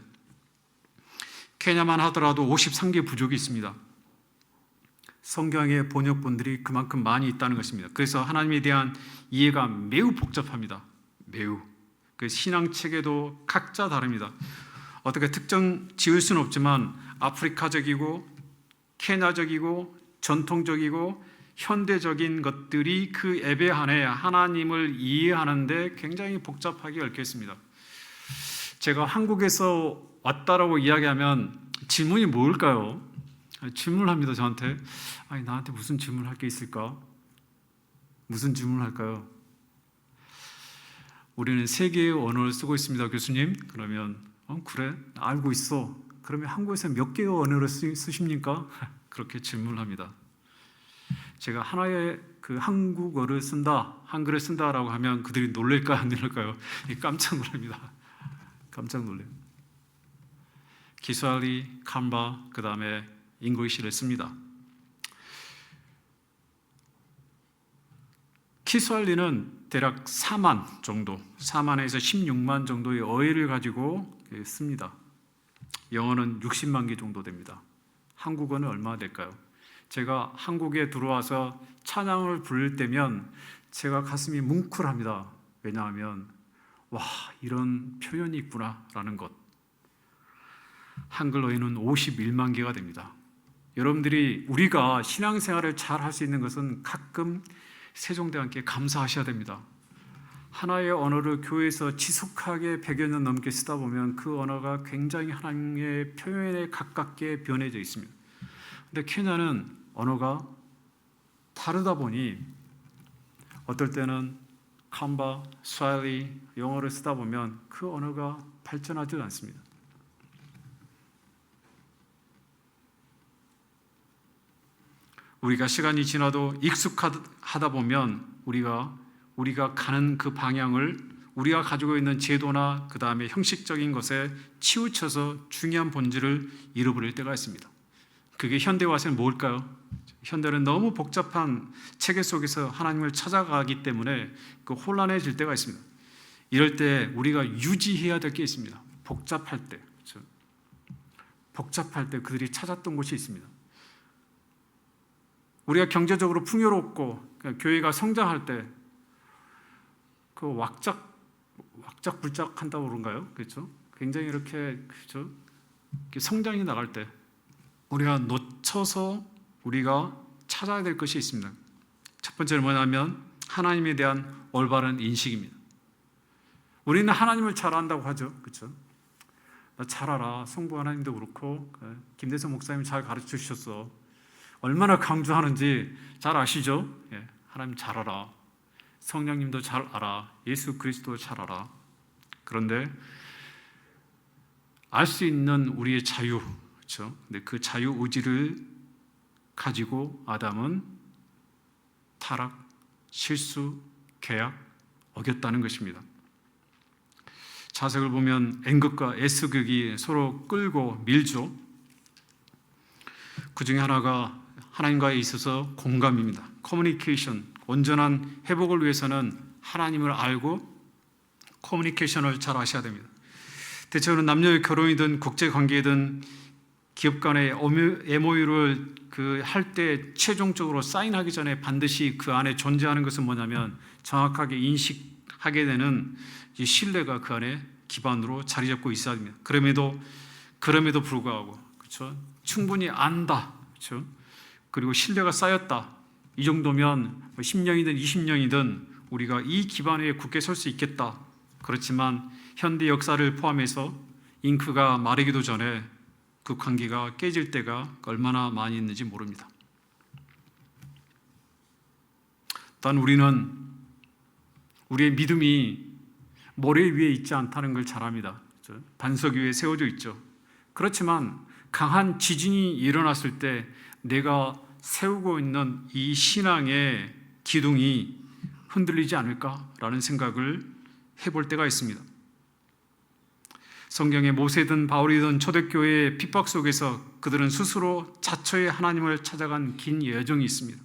케냐만 하더라도 53개 부족이 있습니다. 성경의 번역본들이 그만큼 많이 있다는 것입니다. 그래서 하나님에 대한 이해가 매우 복잡합니다. 매우. 그 신앙체계도 각자 다릅니다. 어떻게 특정 지을 수는 없지만 아프리카적이고 케냐적이고 전통적이고 현대적인 것들이 그 예배 안에 하나님을 이해하는데 굉장히 복잡하게 얽혀 있습니다. 제가 한국에서 왔다라고 이야기하면 질문이 뭘까요? 질문을 합니다. 저한테. 아니, 나한테 무슨 질문을 할 게 있을까? 무슨 질문을 할까요? 우리는 세 개의 언어를 쓰고 있습니다, 교수님. 그러면 그래? 알고 있어. 그러면 한국에서 몇 개의 언어를 쓰십니까? 그렇게 질문합니다. 제가 하나의 그 한국어를 쓴다, 한글을 쓴다라고 하면 그들이 놀랄까요, 안 놀랄까요? 깜짝 놀랍니다. 깜짝 놀래요. 기수알리, 칸바, 그 다음에 잉글리시를 씁니다. 키스알리는 대략 4만 정도, 4만에서 16만 정도의 어휘를 가지고 씁니다. 영어는 60만 개 정도 됩니다. 한국어는 얼마나 될까요? 제가 한국에 들어와서 찬양을 부를 때면 제가 가슴이 뭉클합니다. 왜냐하면 와, 이런 표현이 있구나라는 것. 한글 어휘는 51만 개가 됩니다. 여러분들이 우리가 신앙생활을 잘 할 수 있는 것은 가끔 세종대왕께 감사하셔야 됩니다. 하나의 언어를 교회에서 지속하게 100여 년 넘게 쓰다 보면 그 언어가 굉장히 하나님의 표현에 가깝게 변해져 있습니다. 근데 케냐는 언어가 다르다 보니 어떨 때는 칸바, 스와힐리, 영어를 쓰다 보면 그 언어가 발전하지 않습니다. 우리가 시간이 지나도 익숙하다 보면 우리가 가는 그 방향을 우리가 가지고 있는 제도나 그 다음에 형식적인 것에 치우쳐서 중요한 본질을 잃어버릴 때가 있습니다. 그게 현대화는 뭘까요? 현대는 너무 복잡한 체계 속에서 하나님을 찾아가기 때문에 그 혼란해질 때가 있습니다. 이럴 때 우리가 유지해야 될 게 있습니다. 복잡할 때, 그렇죠? 복잡할 때 그들이 찾았던 곳이 있습니다. 우리가 경제적으로 풍요롭고 교회가 성장할 때 그 왁작불작 한다고 그런가요? 그렇죠? 굉장히 이렇게 그렇죠? 성장이 나갈 때 우리가 놓쳐서 우리가 찾아야 될 것이 있습니다. 첫 번째는 뭐냐면 하나님에 대한 올바른 인식입니다. 우리는 하나님을 잘 안다고 하죠. 그렇죠? 나 잘 알아. 성부 하나님도 그렇고 김대성 목사님 잘 가르쳐 주셨어. 얼마나 강조하는지 잘 아시죠? 예, 하나님 잘 알아. 성령님도 잘 알아. 예수 그리스도 잘 알아. 그런데 알 수 있는 우리의 자유, 그렇죠? 근데 그 자유 의지를 가지고 아담은 타락, 실수, 계약 어겼다는 것입니다. 자석을 보면 N극과 S극이 서로 끌고 밀죠. 그 중에 하나가 하나님과에 있어서 공감입니다. 커뮤니케이션, 온전한 회복을 위해서는 하나님을 알고 커뮤니케이션을 잘 하셔야 됩니다. 대체로는 남녀의 결혼이든 국제관계이든 기업 간의 MOU를 할 때 최종적으로 사인하기 전에 반드시 그 안에 존재하는 것은 뭐냐면 정확하게 인식하게 되는 이 신뢰가 그 안에 기반으로 자리 잡고 있어야 됩니다. 그럼에도 불구하고 그렇죠? 충분히 안다. 그렇죠? 그리고 신뢰가 쌓였다. 이 정도면 10년이든 20년이든 우리가 이 기반 위에 굳게 설 수 있겠다. 그렇지만 현대 역사를 포함해서 잉크가 마르기도 전에 그 관계가 깨질 때가 얼마나 많이 있는지 모릅니다. 단 우리는 우리의 믿음이 모래 위에 있지 않다는 걸 잘 압니다. 반석 위에 세워져 있죠. 그렇지만 강한 지진이 일어났을 때 내가 세우고 있는 이 신앙의 기둥이 흔들리지 않을까라는 생각을 해볼 때가 있습니다. 성경의 모세든 바울이든 초대교회의 핍박 속에서 그들은 스스로 자처의 하나님을 찾아간 긴 여정이 있습니다.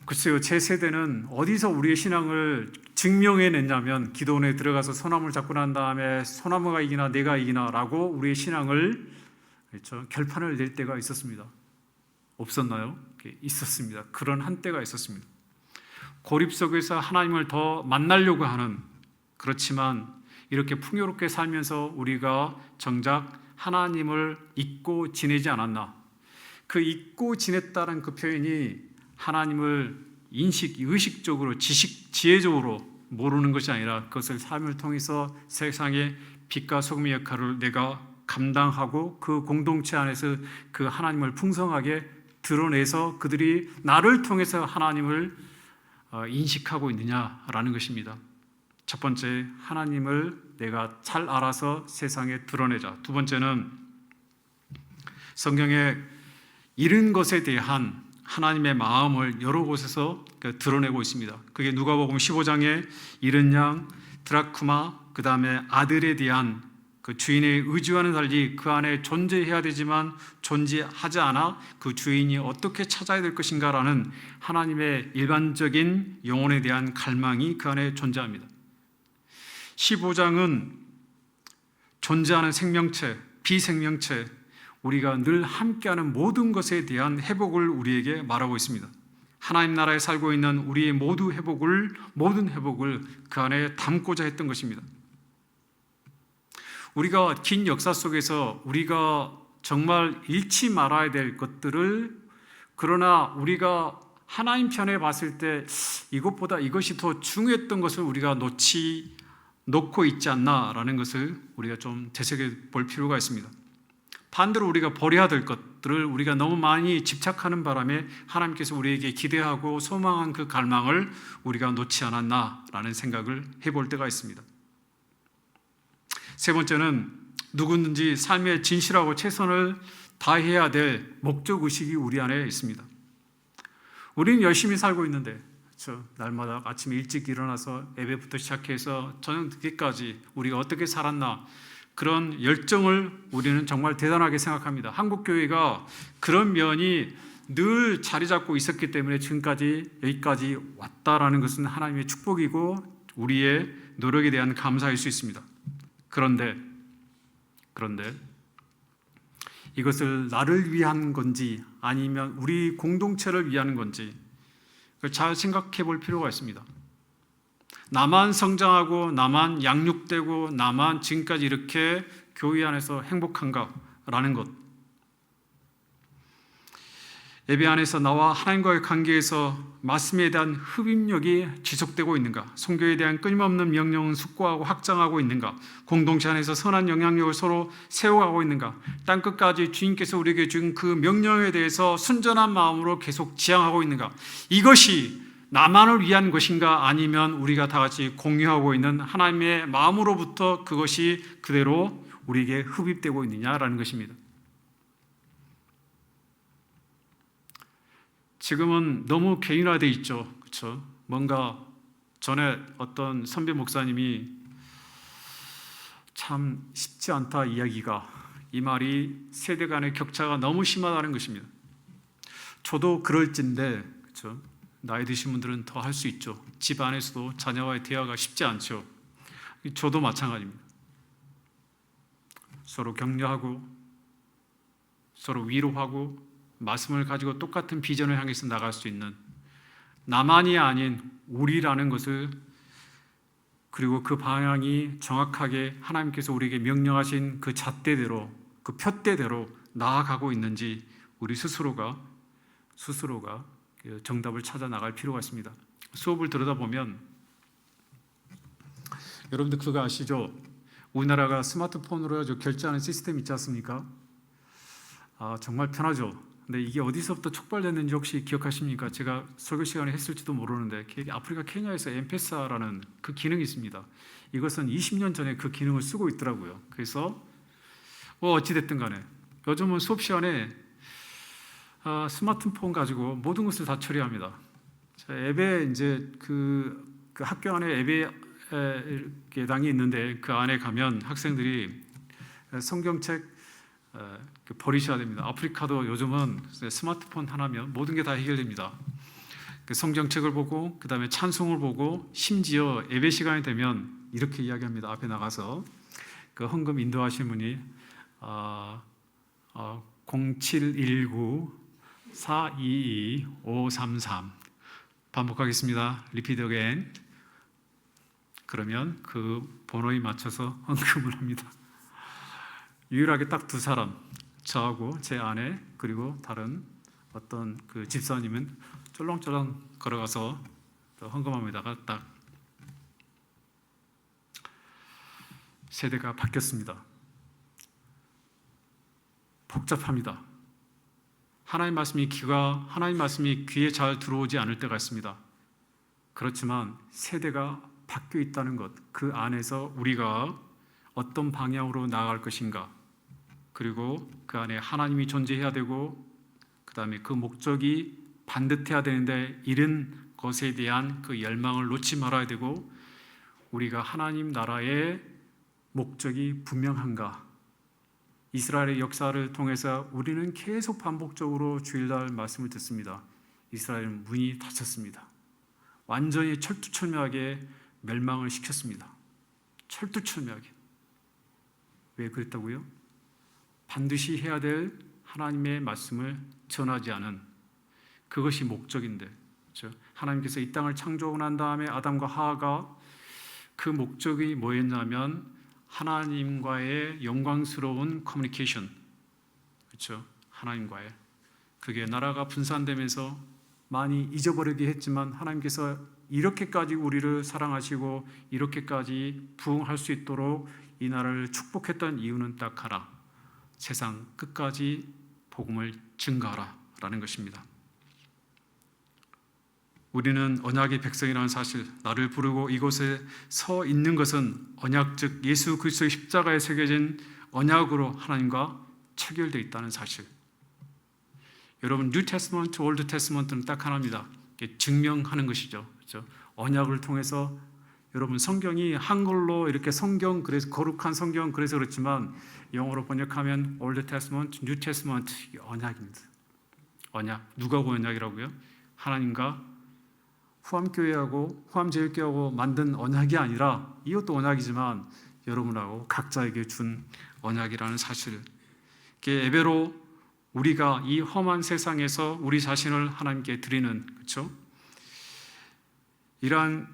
글쎄요, 제 세대는 어디서 우리의 신앙을 증명해냈냐면 기도원에 들어가서 소나무를 잡고 난 다음에 소나무가 이기나 내가 이기나 라고 우리의 신앙을 그렇죠? 결판을 낼 때가 있었습니다. 없었나요? 있었습니다. 그런 한때가 있었습니다. 고립 속에서 하나님을 더 만나려고 하는, 그렇지만 이렇게 풍요롭게 살면서 우리가 정작 하나님을 잊고 지내지 않았나. 그 잊고 지냈다는 그 표현이 하나님을 의식적으로 지혜적으로 모르는 것이 아니라 그것을 삶을 통해서 세상의 빛과 소금의 역할을 내가 감당하고 그 공동체 안에서 그 하나님을 풍성하게 드러내서 그들이 나를 통해서 하나님을 인식하고 있느냐라는 것입니다. 첫 번째, 하나님을 내가 잘 알아서 세상에 드러내자. 두 번째는 성경에 잃은 것에 대한 하나님의 마음을 여러 곳에서 드러내고 있습니다. 그게 누가복음 15장에 잃은 양, 드라크마, 그 다음에 아들에 대한 그 주인의 의지와는 달리 그 안에 존재해야 되지만 존재하지 않아 그 주인이 어떻게 찾아야 될 것인가라는 하나님의 일반적인 영혼에 대한 갈망이 그 안에 존재합니다. 15장은 존재하는 생명체, 비생명체, 우리가 늘 함께하는 모든 것에 대한 회복을 우리에게 말하고 있습니다. 하나님 나라에 살고 있는 우리의 모든 회복을 그 안에 담고자 했던 것입니다. 우리가 긴 역사 속에서 우리가 정말 잃지 말아야 될 것들을, 그러나 우리가 하나님 편에 봤을 때 이것보다 이것이 더 중요했던 것을 우리가 놓고 있지 않나라는 것을 우리가 좀 되새겨 볼 필요가 있습니다. 반대로 우리가 버려야 될 것들을 우리가 너무 많이 집착하는 바람에 하나님께서 우리에게 기대하고 소망한 그 갈망을 우리가 놓지 않았나라는 생각을 해볼 때가 있습니다. 세 번째는 누구든지 삶에 진실하고 최선을 다해야 될 목적의식이 우리 안에 있습니다. 우리는 열심히 살고 있는데, 그렇죠? 날마다 아침에 일찍 일어나서 예배부터 시작해서 저녁 늦게까지 우리가 어떻게 살았나, 그런 열정을 우리는 정말 대단하게 생각합니다. 한국교회가 그런 면이 늘 자리 잡고 있었기 때문에 지금까지 여기까지 왔다라는 것은 하나님의 축복이고 우리의 노력에 대한 감사일 수 있습니다. 그런데 이것을 나를 위한 건지 아니면 우리 공동체를 위한 건지 잘 생각해 볼 필요가 있습니다. 나만 성장하고 나만 양육되고 나만 지금까지 이렇게 교회 안에서 행복한가라는 것, 예배 안에서 나와 하나님과의 관계에서 말씀에 대한 흡입력이 지속되고 있는가, 선교에 대한 끊임없는 명령은 숙고하고 확장하고 있는가, 공동체 안에서 선한 영향력을 서로 세워가고 있는가, 땅끝까지 주님께서 우리에게 준 그 명령에 대해서 순전한 마음으로 계속 지향하고 있는가, 이것이 나만을 위한 것인가 아니면 우리가 다 같이 공유하고 있는 하나님의 마음으로부터 그것이 그대로 우리에게 흡입되고 있느냐라는 것입니다. 지금은 너무 개인화되어 있죠. 그렇죠? 뭔가 전에 어떤 선배 목사님이 참 쉽지 않다 이야기가, 이 말이 세대 간의 격차가 너무 심하다는 것입니다. 저도 그럴진데, 그렇죠? 나이 드신 분들은 더 할 수 있죠. 집 안에서도 자녀와의 대화가 쉽지 않죠. 저도 마찬가지입니다. 서로 격려하고 서로 위로하고 말씀을 가지고 똑같은 비전을 향해서 나갈 수 있는, 나만이 아닌 우리라는 것을, 그리고 그 방향이 정확하게 하나님께서 우리에게 명령하신 그 잣대대로, 그 푯대대로 나아가고 있는지 우리 스스로가 정답을 찾아 나갈 필요가 있습니다. 수업을 들여다보면 여러분들 그거 아시죠? 우리나라가 스마트폰으로 결제하는 시스템 있지 않습니까? 정말 편하죠. 근데 이게 어디서부터 촉발됐는지 혹시 기억하십니까? 제가 설교 시간에 했을지도 모르는데 아프리카 케냐에서 엠페사라는 그 기능이 있습니다. 이것은 20년 전에 그 기능을 쓰고 있더라고요. 그래서 어찌됐든 간에 요즘은 수업 시간에 스마트폰 가지고 모든 것을 다 처리합니다. 예배 이제 그 학교 안에 예배 예당이 있는데 그 안에 가면 학생들이 성경책 버리셔야 됩니다. 아프리카도 요즘은 스마트폰 하나면 모든 게 다 해결됩니다. 성경책을 보고 그 다음에 찬송을 보고 심지어 예배 시간이 되면 이렇게 이야기합니다. 앞에 나가서 그 헌금 인도하신 분이 0719-422-533 반복하겠습니다. Repeat again. 그러면 그 번호에 맞춰서 헌금을 합니다. 유일하게 딱 두 사람, 저하고 제 아내 그리고 다른 어떤 그 집사님은 쫄렁쫄렁 걸어가서 헌금함에다가 딱 세대가 바뀌었습니다. 복잡합니다. 하나님 말씀이 귀에 잘 들어오지 않을 때가 있습니다. 그렇지만 세대가 바뀌어 있다는 것, 그 안에서 우리가 어떤 방향으로 나아갈 것인가, 그리고 그 안에 하나님이 존재해야 되고 그 다음에 그 목적이 반듯해야 되는데 이런 것에 대한 그 열망을 놓지 말아야 되고, 우리가 하나님 나라의 목적이 분명한가. 이스라엘의 역사를 통해서 우리는 계속 반복적으로 주일날 말씀을 듣습니다. 이스라엘은 문이 닫혔습니다. 완전히 철두철미하게 멸망을 시켰습니다. 철두철미하게. 왜 그랬다고요? 반드시 해야 될 하나님의 말씀을 전하지 않은, 그것이 목적인데, 그렇죠? 하나님께서 이 땅을 창조하고 난 다음에 아담과 하와가 그 목적이 뭐였냐면 하나님과의 영광스러운 커뮤니케이션, 그렇죠? 하나님과의, 그게 나라가 분산되면서 많이 잊어버리게 했지만 하나님께서 이렇게까지 우리를 사랑하시고 이렇게까지 부흥할 수 있도록 이 나라를 축복했던 이유는 딱 하나, 세상 끝까지 복음을 증거하라 라는 것입니다. 우리는 언약의 백성이라는 사실, 나를 부르고 이곳에 서 있는 것은 언약, 즉 예수 그리스도의 십자가에 새겨진 언약으로 하나님과 체결되어 있다는 사실. 여러분, 뉴 테스트먼트, 올드 테스트먼트는 딱 하나입니다. 증명하는 것이죠. 그렇죠? 언약을 통해서, 여러분 성경이 한글로 이렇게 성경, 그래서 거룩한 성경, 그래서 그렇지만 영어로 번역하면 올드 테스트먼트, 뉴 테스트먼트, 언약입니다. 언약. 누가 그 언약이라고요? 하나님과 후암교회하고 후암제일교회하고 만든 언약이 아니라, 이것도 언약이지만 여러분하고 각자에게 준 언약이라는 사실. 예배로 우리가 이 험한 세상에서 우리 자신을 하나님께 드리는, 그렇죠? 이러한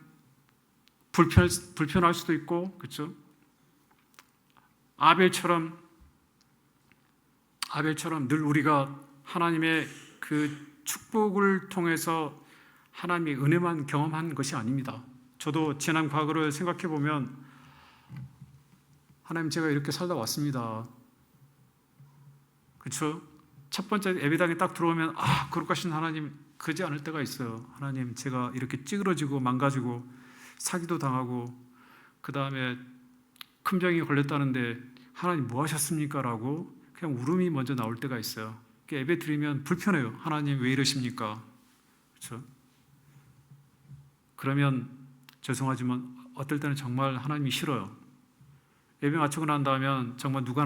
불편할 수도 있고, 그렇죠? 아벨처럼 늘 우리가 하나님의 그 축복을 통해서 하나님의 은혜만 경험한 것이 아닙니다. 저도 지난 과거를 생각해 보면, 하나님 제가 이렇게 살다 왔습니다. 그렇죠? 첫 번째 예배당에 딱 들어오면 거룩하신 하나님, 그러지 않을 때가 있어요. 하나님 제가 이렇게 찌그러지고 망가지고 사기도 당하고 그 다음에 큰 병이 걸렸다는데 하나님 뭐 하셨습니까? 라고 그냥 울음이 먼저 나올 때가 있어요. 예배 드리면 불편해요. 하나님 왜 이러십니까? 그렇죠? 그러면 죄송하지만 어떨 때는 정말 하나님이 싫어요. 예배 마치고 난 다음에 정말 누가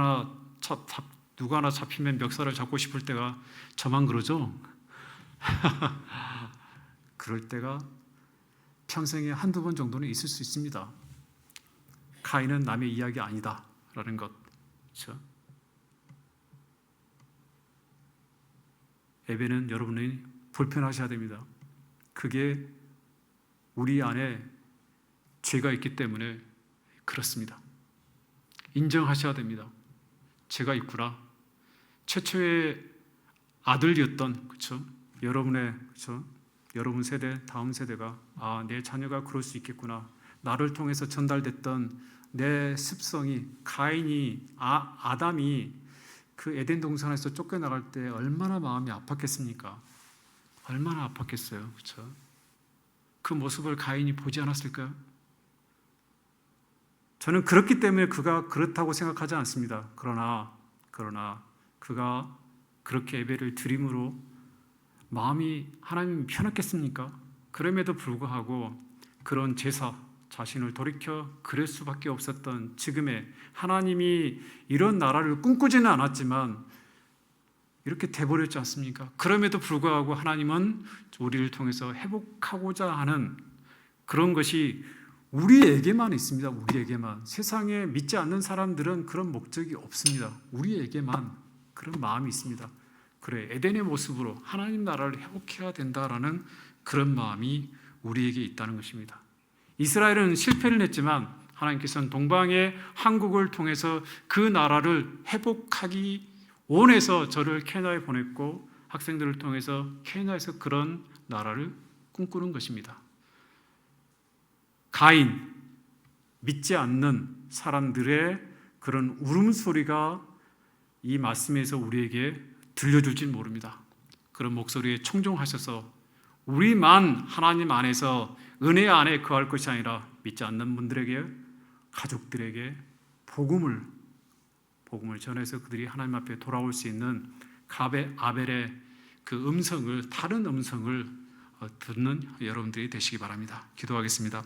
하나 잡히면 멱살을 잡고 싶을 때가, 저만 그러죠? 그럴 때가 평생에 한두 번 정도는 있을 수 있습니다. 가인은 남의 이야기 아니다 라는 것, 그렇죠? 예배는 여러분이 불편하셔야 됩니다. 그게 우리 안에 죄가 있기 때문에 그렇습니다. 인정하셔야 됩니다. 죄가 있구나. 최초의 아들이었던, 그렇죠? 그렇죠? 여러분 세대, 다음 세대가 내 자녀가 그럴 수 있겠구나. 나를 통해서 전달됐던 내 습성이, 아담이 그 에덴 동산에서 쫓겨나갈 때 얼마나 마음이 아팠겠습니까? 얼마나 아팠겠어요, 그렇죠? 그 모습을 가인이 보지 않았을까요? 저는 그렇기 때문에 그가 그렇다고 생각하지 않습니다. 그러나 그가 그렇게 예배를 드림으로 마음이 하나님이 편했겠습니까? 그럼에도 불구하고 그런 제사, 자신을 돌이켜 그럴 수밖에 없었던 지금의, 하나님이 이런 나라를 꿈꾸지는 않았지만 이렇게 돼버렸지 않습니까? 그럼에도 불구하고 하나님은 우리를 통해서 회복하고자 하는 그런 것이 우리에게만 있습니다. 우리에게만. 세상에 믿지 않는 사람들은 그런 목적이 없습니다. 우리에게만 그런 마음이 있습니다. 그래, 에덴의 모습으로 하나님 나라를 회복해야 된다라는 그런 마음이 우리에게 있다는 것입니다. 이스라엘은 실패를 했지만 하나님께서는 동방의 한국을 통해서 그 나라를 회복하기 원해서 저를 케냐에 보냈고 학생들을 통해서 케냐에서 그런 나라를 꿈꾸는 것입니다. 가인, 믿지 않는 사람들의 그런 울음소리가 이 말씀에서 우리에게 들려줄지 모릅니다. 그런 목소리에 청종하셔서 우리만 하나님 안에서 은혜 안에 거할 것이 아니라 믿지 않는 분들에게, 가족들에게 복음을 전해서 그들이 하나님 앞에 돌아올 수 있는 아벨의 그 음성을, 다른 음성을 듣는 여러분들이 되시기 바랍니다. 기도하겠습니다.